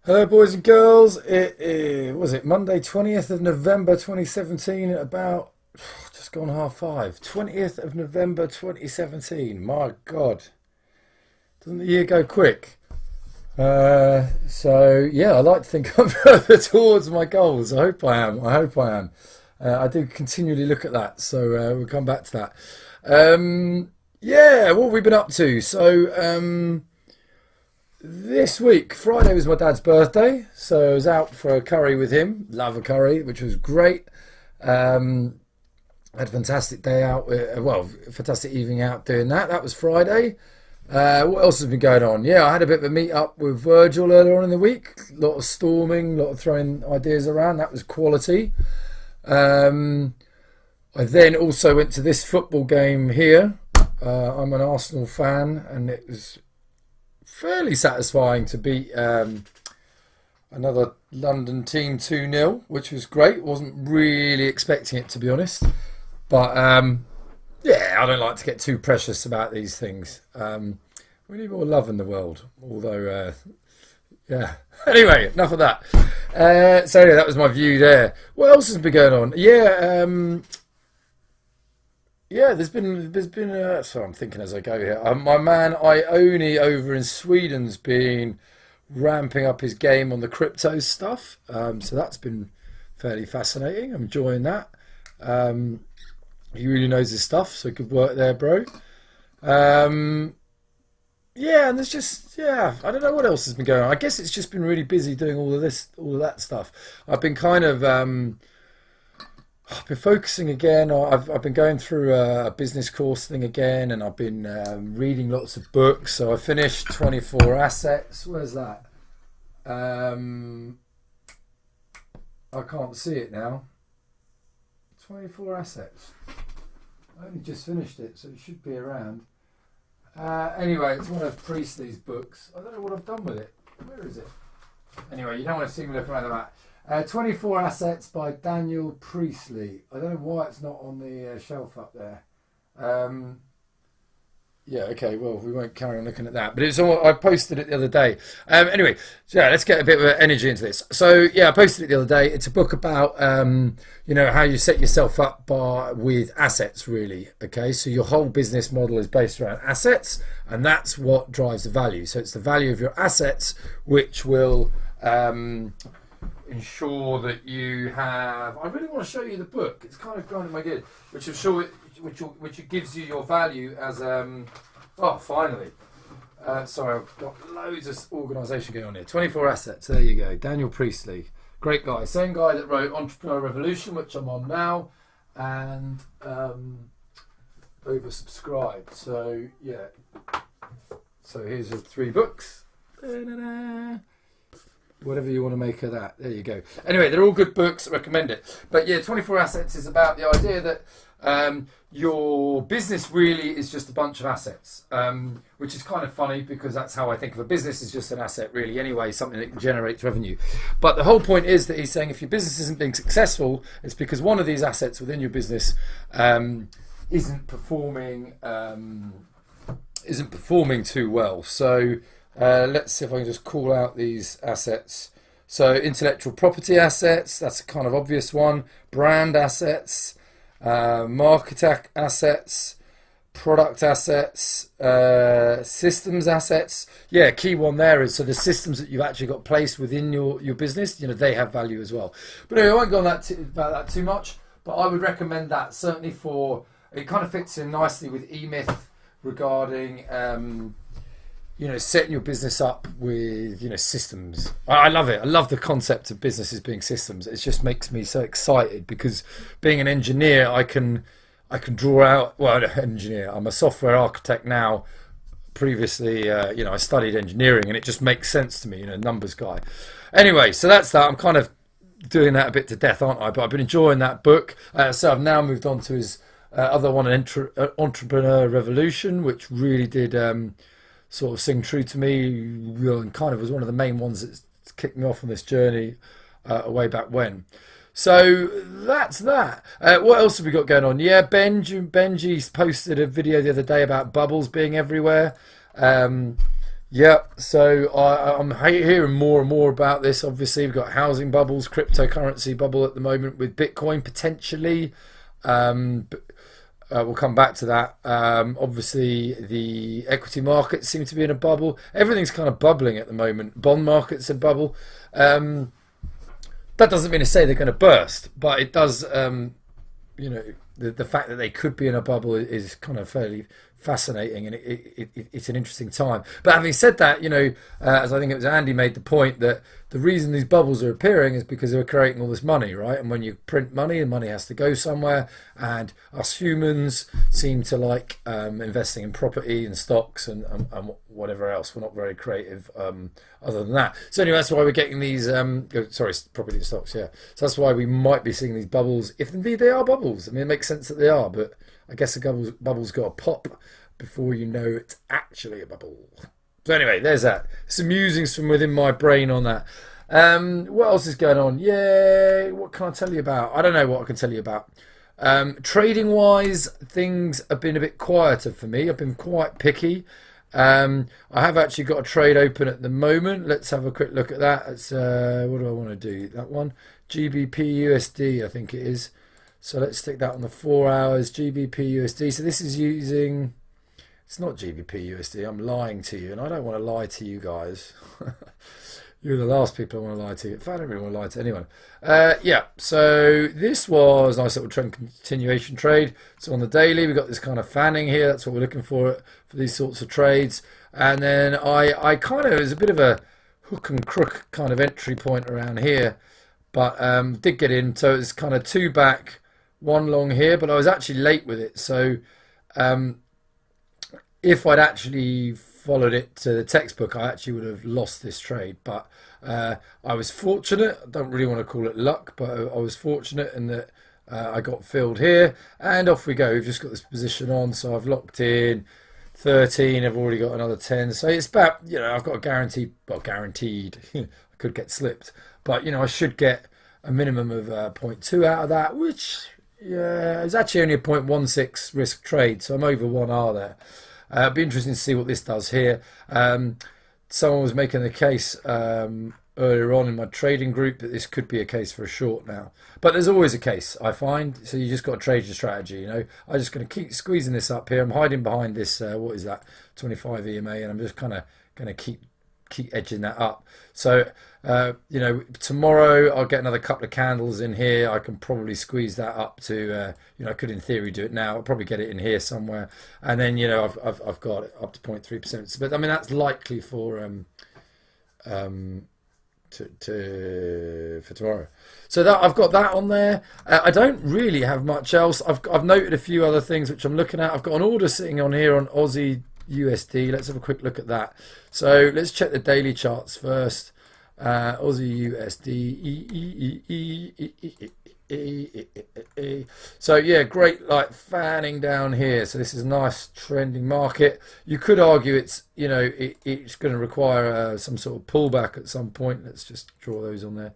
Hello, boys and girls. Was it Monday, 20th of November 2017, at about just gone half five. 20th of November 2017. My God, doesn't the year go quick? Yeah, I like to think I'm further towards my goals. I hope I am. I hope I am. I do continually look at that, so we'll come back to that. Yeah, what have we been up to? This week, Friday was my dad's birthday, so I was out for a curry with him. Love a curry, which was great. Had a fantastic day out, fantastic evening out doing that. That was Friday. What else has been going on? Yeah, I had a bit of a meet up with Virgil earlier on in the week. A lot of storming, a lot of throwing ideas around. That was quality. I then also went to this football game here. I'm an Arsenal fan, and it was fairly satisfying to beat another London team 2-0, which was great. Wasn't really expecting it, to be honest. But yeah, I don't like to get too precious about these things. We need more love in the world. Although, yeah. Anyway, enough of that. Yeah, that was my view there. What else has been going on? Yeah, there's been. So I'm thinking as I go here. My man Ione over in Sweden's been ramping up his game on the crypto stuff. So that's been fairly fascinating. I'm enjoying that. He really knows his stuff. So good work there, bro. Yeah, and I don't know what else has been going on. I guess it's just been really busy doing all of that stuff. I've been I've been focusing again. I've been going through a business course thing again, and I've been reading lots of books. So I finished 24 Assets. Where's that? I can't see it now. 24 Assets. I only just finished it, so it should be around. Anyway, it's one of Priestley's books. I don't know what I've done with it. Where is it? Anyway, you don't want to see me looking around the map. 24 Assets by Daniel Priestley. I don't know why it's not on the shelf up there. Yeah, okay, well, we won't carry on looking at that. But I posted it the other day. Anyway, so yeah, let's get a bit of energy into this. So, yeah, I posted it the other day. It's a book about, how you set yourself up with assets, really. Okay, so your whole business model is based around assets, and that's what drives the value. So it's the value of your assets which will ensure that you have. I really want to show you the book. It's kind of grinding my gears, which gives you your value as finally. Sorry, I've got loads of organisation going on here. 24 Assets. There you go. Daniel Priestley, great guy. Same guy that wrote Entrepreneur Revolution, which I'm on now, and oversubscribed. So yeah. So here's your 3 books. Da-da-da. Whatever you want to make of that. There you go. Anyway, they're all good books. I recommend it. But yeah, 24 Assets is about the idea that your business really is just a bunch of assets, which is kind of funny because that's how I think of a business, is just an asset really anyway, something that generates revenue. But the whole point is that he's saying if your business isn't being successful, it's because one of these assets within your business isn't performing too well. So let's see if I can just call out these assets. So intellectual property assets, that's a kind of obvious one. Brand assets, market assets, product assets, systems assets. Yeah, key one there is, so the systems that you've actually got placed within your business, they have value as well. But anyway, I won't go on about that too much, but I would recommend that certainly it kind of fits in nicely with E-Myth regarding setting your business up with, systems. I love it. I love the concept of businesses being systems. It just makes me so excited because being an engineer, I can draw out, engineer, I'm a software architect now. Previously, I studied engineering, and it just makes sense to me, numbers guy. Anyway, so that's that. I'm kind of doing that a bit to death, aren't I? But I've been enjoying that book. So I've now moved on to his other one, Entrepreneur Revolution, which really did sort of sing true to me, and kind of was one of the main ones that kicked me off on this journey way back when. So that's that. What else have we got going on? Yeah, Benji's posted a video the other day about bubbles being everywhere. Yeah, so I'm hearing more and more about this. Obviously, we've got housing bubbles, cryptocurrency bubble at the moment with Bitcoin potentially. We'll come back to that. Obviously, the equity markets seem to be in a bubble. Everything's kind of bubbling at the moment. Bond markets are bubble. Um, that doesn't mean to say they're going to burst, but it does. The fact that they could be in a bubble is kind of fairly fascinating, and it's an interesting time. But having said that, as I think it was Andy made the point that the reason these bubbles are appearing is because they're creating all this money, right? And when you print money, the money has to go somewhere, and us humans seem to like investing in property and stocks and whatever else. We're not very creative other than that. So anyway, that's why we're getting these. Property and stocks, yeah. So that's why we might be seeing these bubbles, if indeed they are bubbles. I mean, it makes sense that they are, but I guess the bubble's got to pop before you know it's actually a bubble. So anyway, there's that. Some musings from within my brain on that. What else is going on? Yeah, what can I tell you about? I don't know what I can tell you about. Trading wise, things have been a bit quieter for me. I've been quite picky. I have actually got a trade open at the moment. Let's have a quick look at that. It's what do I want to do? That one, GBP USD, I think it is. So let's stick that on the 4 hours, GBP USD. So this is using, it's not GBP USD. I'm lying to you, and I don't want to lie to you guys. You're the last people I want to lie to. In fact, I don't really want to lie to anyone. Yeah, so this was a nice little trend continuation trade. So on the daily, we've got this kind of fanning here. That's what we're looking for these sorts of trades. And then I kind of, it was a bit of a hook and crook kind of entry point around here. But did get in. So it's kind of two back, one long here. But I was actually late with it. So if I'd actually followed it to the textbook, I actually would have lost this trade. But I was fortunate. I don't really want to call it luck, but I was fortunate in that I got filled here. And off we go. We've just got this position on. So I've locked in 13. I've already got another 10. So it's about, I've got a guaranteed, well, guaranteed. I could get slipped. But, I should get a minimum of zero point 0.2 out of that, which, yeah, it's actually only a 0.16 risk trade. So I'm over 1R there. It'd be interesting to see what this does here. Someone was making the case earlier on in my trading group that this could be a case for a short now. But there's always a case, I find. So you just got to trade your strategy, I'm just going to keep squeezing this up here. I'm hiding behind this, what is that, 25 EMA, and I'm just kind of going to keep edging that up. So, tomorrow I'll get another couple of candles in here. I can probably squeeze that up to, I could in theory do it now. I'll probably get it in here somewhere. And then, I've got it up to 0.3%. But I mean, that's likely for for tomorrow. So that I've got that on there. I don't really have much else. I've noted a few other things which I'm looking at. I've got an order sitting on here on Aussie USD. Let's have a quick look at that. So let's check the daily charts first. Aussie USD. So yeah, great, like fanning down here. So this is a nice trending market. You could argue it's it's going to require some sort of pullback at some point. Let's just draw those on there.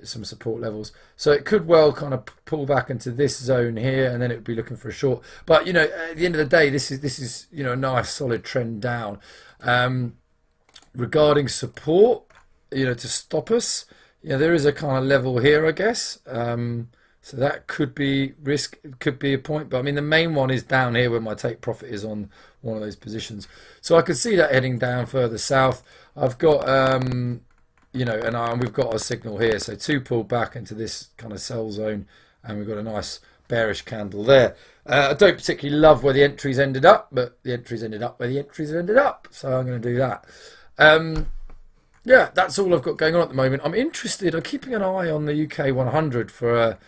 Some support levels. So it could well kind of pull back into this zone here, and then it would be looking for a short. But at the end of the day, this is a nice solid trend down. Regarding support, to stop us, there is a kind of level here, I guess. So that could be risk, it could be a point. But I mean, the main one is down here where my take profit is on one of those positions. So I could see that heading down further south. I've got and we've got a signal here, so two pulled back into this kind of sell zone, and we've got a nice bearish candle there. I don't particularly love where the entries ended up, but the entries ended up where the entries ended up, so I'm going to do that. Yeah, that's all I've got going on at the moment. I'm interested. I'm keeping an eye on the UK 100 for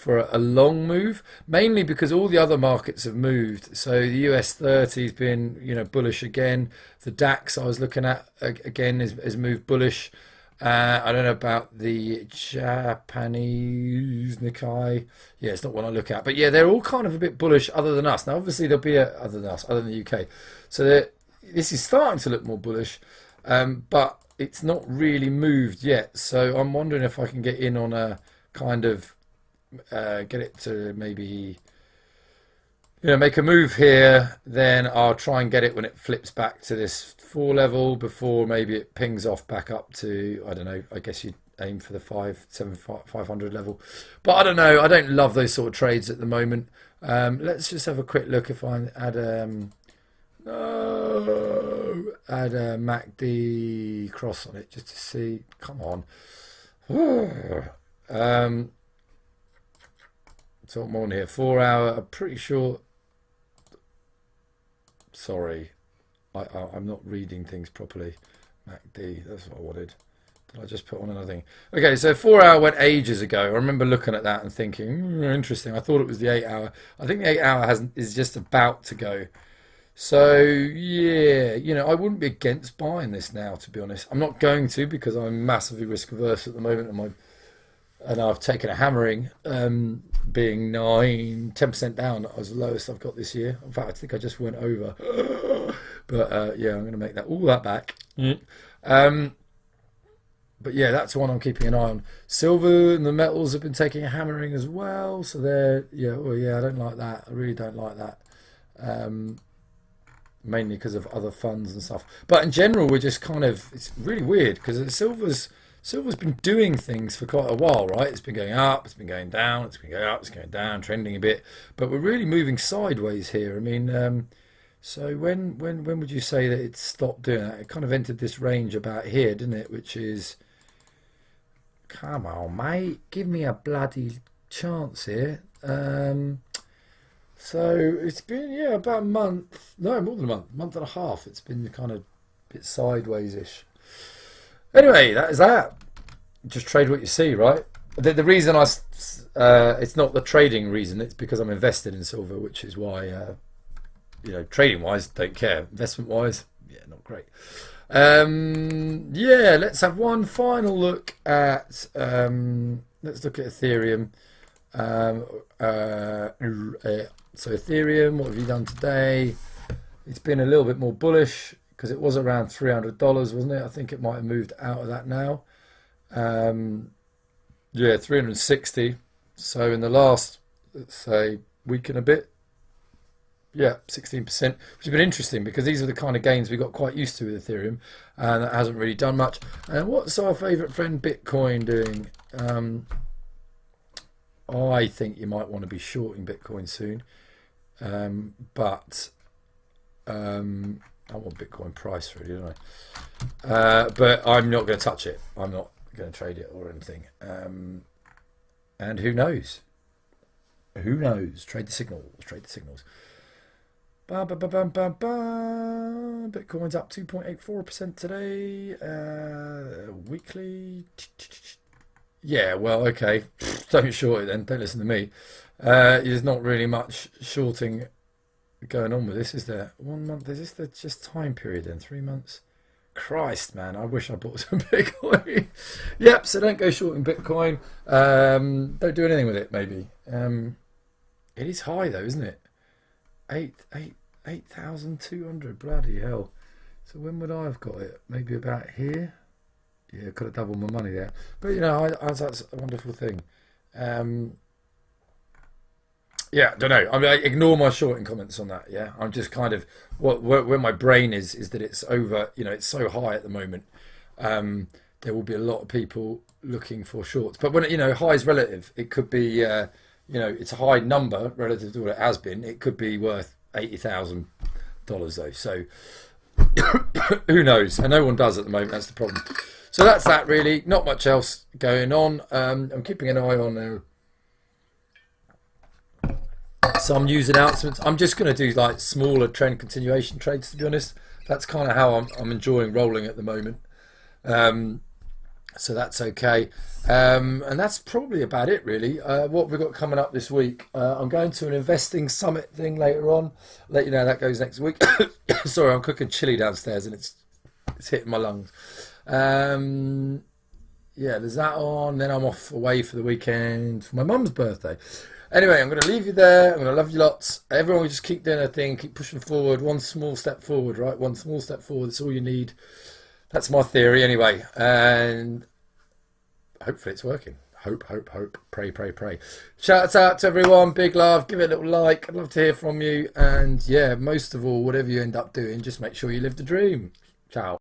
a long move, mainly because all the other markets have moved. So the US 30 has been bullish again. The DAX I was looking at again has moved bullish. I don't know about the Japanese Nikkei. Yeah, it's not one I look at. But yeah, they're all kind of a bit bullish other than us. Now, obviously, there'll be other than us, other than the UK. So this is starting to look more bullish, but it's not really moved yet. So I'm wondering if I can get in on a kind of, get it to maybe make a move here, then I'll try and get it when it flips back to this 4 level before maybe it pings off back up to, I don't know, I guess you'd aim for the 500 level. But I don't know, I don't love those sort of trades at the moment. Let's just have a quick look if I add no, add a MACD cross on it just to see. Come on. So I'm on here, 4 hour, I'm pretty sure. Sorry, I'm not reading things properly. MACD, that's what I wanted. Did I just put on another thing? Okay, so 4 hour went ages ago. I remember looking at that and thinking, interesting. I thought it was the 8 hour. I think the 8 hour is just about to go. So yeah, I wouldn't be against buying this now, to be honest. I'm not going to because I'm massively risk averse at the moment, and I've taken a hammering, being 10% down. That was the lowest I've got this year. In fact, I think I just went over. But yeah, I'm going to make all that back. But yeah, that's one I'm keeping an eye on. Silver and the metals have been taking a hammering as well. So I don't like that. I really don't like that. Mainly because of other funds and stuff. But in general, we're just it's really weird because silver's been doing things for quite a while, right? It's been going up, it's been going down, it's been going up, it's going down, trending a bit. But we're really moving sideways here. I mean, so when would you say that it stopped doing that? It kind of entered this range about here, didn't it? Which is, come on, mate, give me a bloody chance here. So it's been, about a month, no, more than a month and a half. It's been kind of a bit sideways-ish. Anyway, that is that. Just trade what you see, right? The reason it's not the trading reason, it's because I'm invested in silver, which is why, trading-wise, don't care. Investment-wise, yeah, not great. Let's have one final look at, let's look at Ethereum. So Ethereum, what have you done today? It's been a little bit more bullish because it was around $300, wasn't it? I think it might have moved out of that now. 360. So in the last, let's say, week and a bit, 16%, which has been interesting because these are the kind of gains we got quite used to with Ethereum, and that hasn't really done much. And what's our favorite friend Bitcoin doing? I think you might want to be shorting Bitcoin soon, but I want Bitcoin price really, don't I? But I'm not going to touch it. I'm not going to trade it or anything. And who knows? Who knows? Trade the signals. Trade the signals. Bitcoin's up 2.84% today. Weekly. Yeah, well, okay. Don't short it then. Don't listen to me. There's not really much shorting going on with this, is there? 1 month. Is this the just time period then? 3 months? Christ, man. I wish I bought some Bitcoin. Yep, so don't go shorting Bitcoin. Don't do anything with it, maybe. It is high, though, isn't it? 8,200. Bloody hell. So when would I have got it? Maybe about here? Yeah, could have doubled my money there. But, that's a wonderful thing. Yeah, don't know. I mean, ignore my shorting comments on that. Yeah, I'm just kind of where my brain is that it's over. It's so high at the moment. There will be a lot of people looking for shorts. But when high is relative. It could be it's a high number relative to what it has been. It could be worth $80,000 though. So who knows? And no one does at the moment. That's the problem. So that's that really. Not much else going on. I'm keeping an eye on some news announcements. I'm just going to do like smaller trend continuation trades, to be honest. That's kind of how I'm enjoying rolling at the moment. So that's okay. And that's probably about it, really. What we've got coming up this week, I'm going to an investing summit thing later on. I'll let you know how that goes next week. Sorry, I'm cooking chili downstairs and it's hitting my lungs. There's that on. Then I'm off away for the weekend for my mum's birthday. Anyway, I'm going to leave you there. I'm going to love you lots. Everyone will just keep doing their thing, keep pushing forward. One small step forward, right? One small step forward. That's all you need. That's my theory anyway. And hopefully it's working. hope, hope, hope, pray, pray, pray. Shouts out to everyone, big love, give it a little like. I'd love to hear from you. And yeah, most of all, whatever you end up doing, just make sure you live the dream. Ciao.